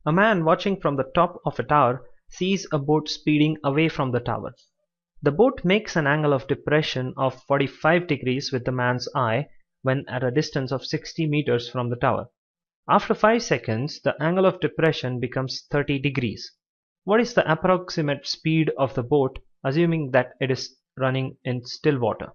A man watching from the top of a tower sees a boat speeding away from the tower. The boat makes an angle of depression of 45 degrees with the man's eye when at a distance of 60 meters from the tower. After 5 seconds, the angle of depression becomes 30 degrees. What is the approximate speed of the boat, assuming that it is running in still water?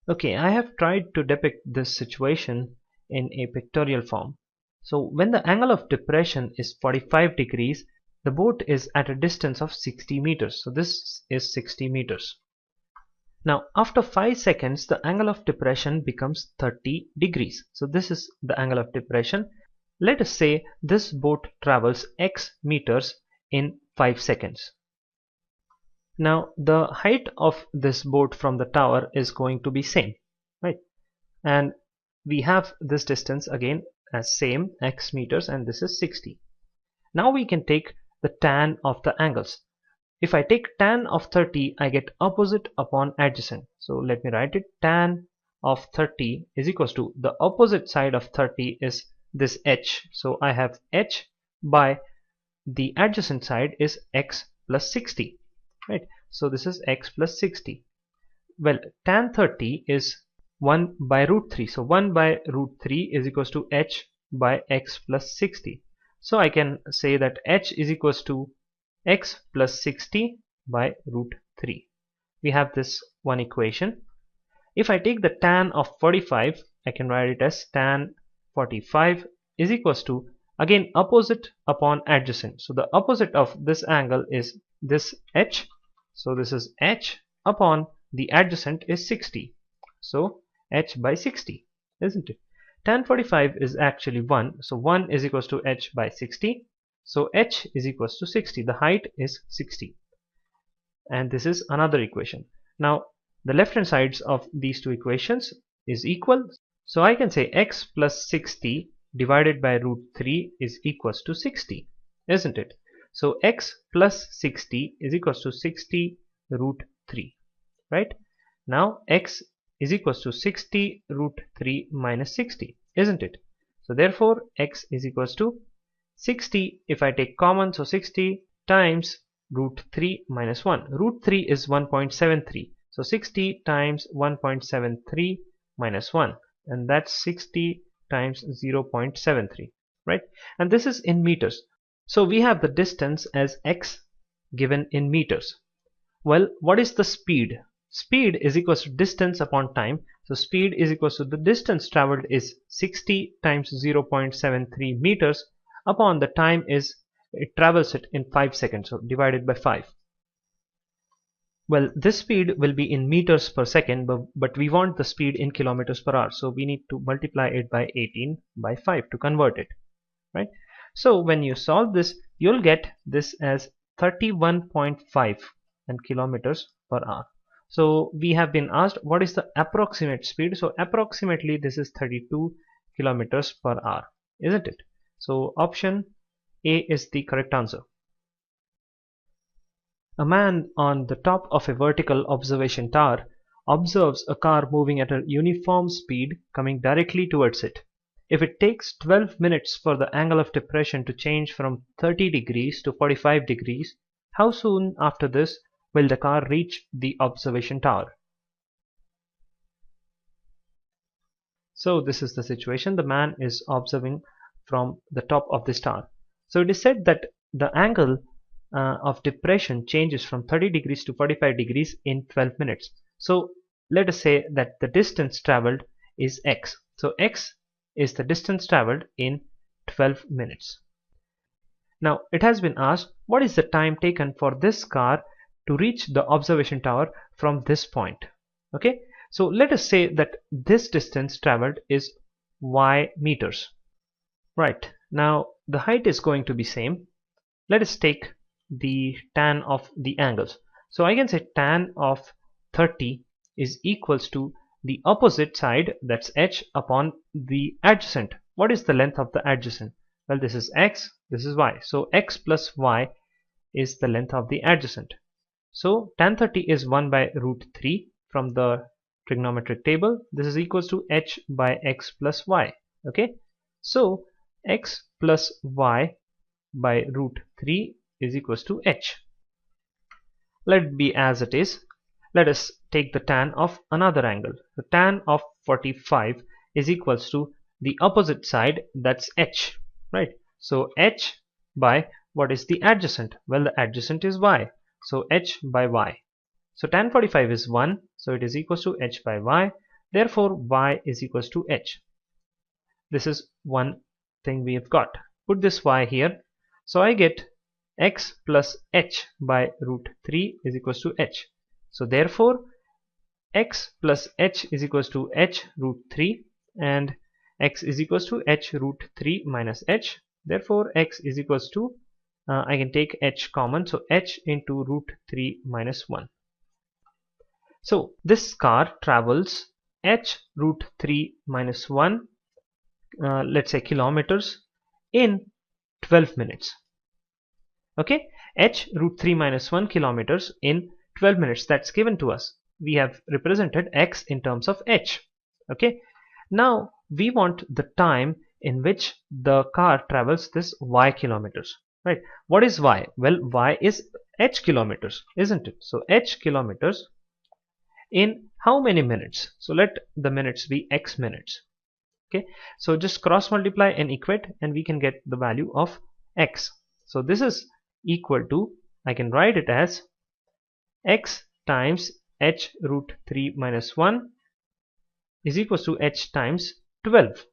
Okay, I have tried to depict this situation in a pictorial form. So when the angle of depression is 45 degrees, the boat is at a distance of 60 meters. So this is 60 meters. Now after 5 seconds, the angle of depression becomes 30 degrees. So this is the angle of depression. Let us say this boat travels x meters in 5 seconds. Now the height of this boat from the tower is going to be same, right? And we have this distance again as same x meters, and this is 60. Now we can take the tan of the angles. If I take tan of 30, I get opposite upon adjacent. So let me write it. Tan of 30 is equals to the opposite side of 30 is this h. So I have h by the adjacent side is x plus 60. Right, so this is x plus 60. Well, tan 30 is 1 by root 3. So 1 by root 3 is equals to h by x plus 60. So I can say that h is equals to x plus 60 by root 3. We have this one equation. If I take the tan of 45, I can write it as tan 45 is equals to, again, opposite upon adjacent. So the opposite of this angle is this h. So this is h upon the adjacent is 60. So h by 60, isn't it? Tan 45 is actually 1. So 1 is equals to h by 60. So h is equals to 60. The height is 60. And this is another equation. Now the left hand sides of these two equations is equal. So I can say x plus 60 divided by root 3 is equals to 60, isn't it? So x plus 60 is equals to 60 root 3, right? Now x is equals to 60 root 3 minus 60, isn't it? So therefore x is equals to 60. If I take common, so 60 times root 3 minus 1. Root 3 is 1.73. So 60 times 1.73 minus 1, and that's 60 times 0.73, right? And this is in meters. So we have the distance as x given in meters. Well, what is the speed? Speed is equals to distance upon time. So speed is equals to the distance traveled is 60 times 0.73 meters upon the time is it travels it in 5 seconds. So divided by 5. Well, this speed will be in meters per second, but we want the speed in kilometers per hour. So we need to multiply it by 18 by 5 to convert it, right? So when you solve this, you'll get this as 31.5 and kilometers per hour. So we have been asked what is the approximate speed. So approximately this is 32 kilometers per hour, isn't it? So option A is the correct answer. A man on the top of a vertical observation tower observes a car moving at a uniform speed coming directly towards it. If it takes 12 minutes for the angle of depression to change from 30 degrees to 45 degrees, how soon after this will the car reach the observation tower? So this is the situation. The man is observing from the top of this tower. So it is said that the angle of depression changes from 30 degrees to 45 degrees in 12 minutes. So let us say that the distance traveled is x. So x is the distance traveled in 12 minutes. Now it has been asked what is the time taken for this car to reach the observation tower from this point. Okay, so let us say that this distance traveled is y meters. Right, now the height is going to be same. Let us take the tan of the angles. So I can say tan of 30 is equals to the opposite side, that's h, upon the adjacent. What is the length of the adjacent? Well, this is x, this is y. So x plus y is the length of the adjacent. So tan 30 is 1 by root 3 from the trigonometric table, this is equals to h by x plus y. Okay, so x plus y by root 3 is equals to h. Let it be as it is. Let us take the tan of another angle. The tan of 45 is equals to the opposite side, that's h, right? So h by what is the adjacent? Well, the adjacent is y, so h by y. So tan 45 is 1, so it is equals to h by y. Therefore y is equals to h. This is one thing we have got. Put this y here, so I get x plus h by root 3 is equals to h. So therefore x plus h is equals to h root 3, and x is equals to h root 3 minus h. Therefore x is equals to I can take h common, so h into root 3 minus 1. So this car travels h root 3 minus 1 let's say kilometers in 12 minutes. Okay, h root 3 minus 1 kilometers in 12 minutes, that's given to us. We have represented x in terms of h. Okay, now we want the time in which the car travels this y kilometers, right? What is y? Well, y is h kilometers, isn't it? So h kilometers in how many minutes? So let the minutes be x minutes. Okay, so just cross multiply and equate and we can get the value of x. So this is equal to, I can write it as x times h root 3 minus 1 is equals to h times 12.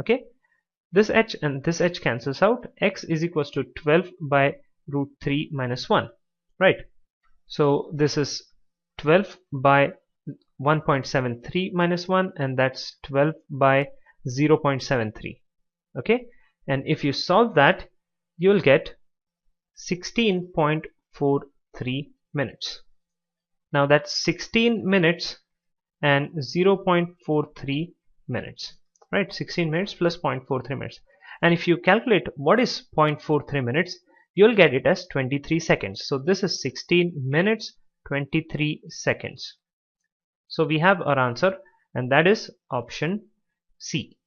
Okay, this h and this h cancels out. X is equals to 12 by root 3 minus 1, right? So this is 12 by 1.73 minus 1, and that's 12 by 0.73. Okay, and if you solve that, you'll get 16.43 minutes. Now that's 16 minutes and 0.43 minutes, right? 16 minutes plus 0.43 minutes. And if you calculate what is 0.43 minutes, you'll get it as 23 seconds. So this is 16 minutes 23 seconds. So we have our answer, and that is option C.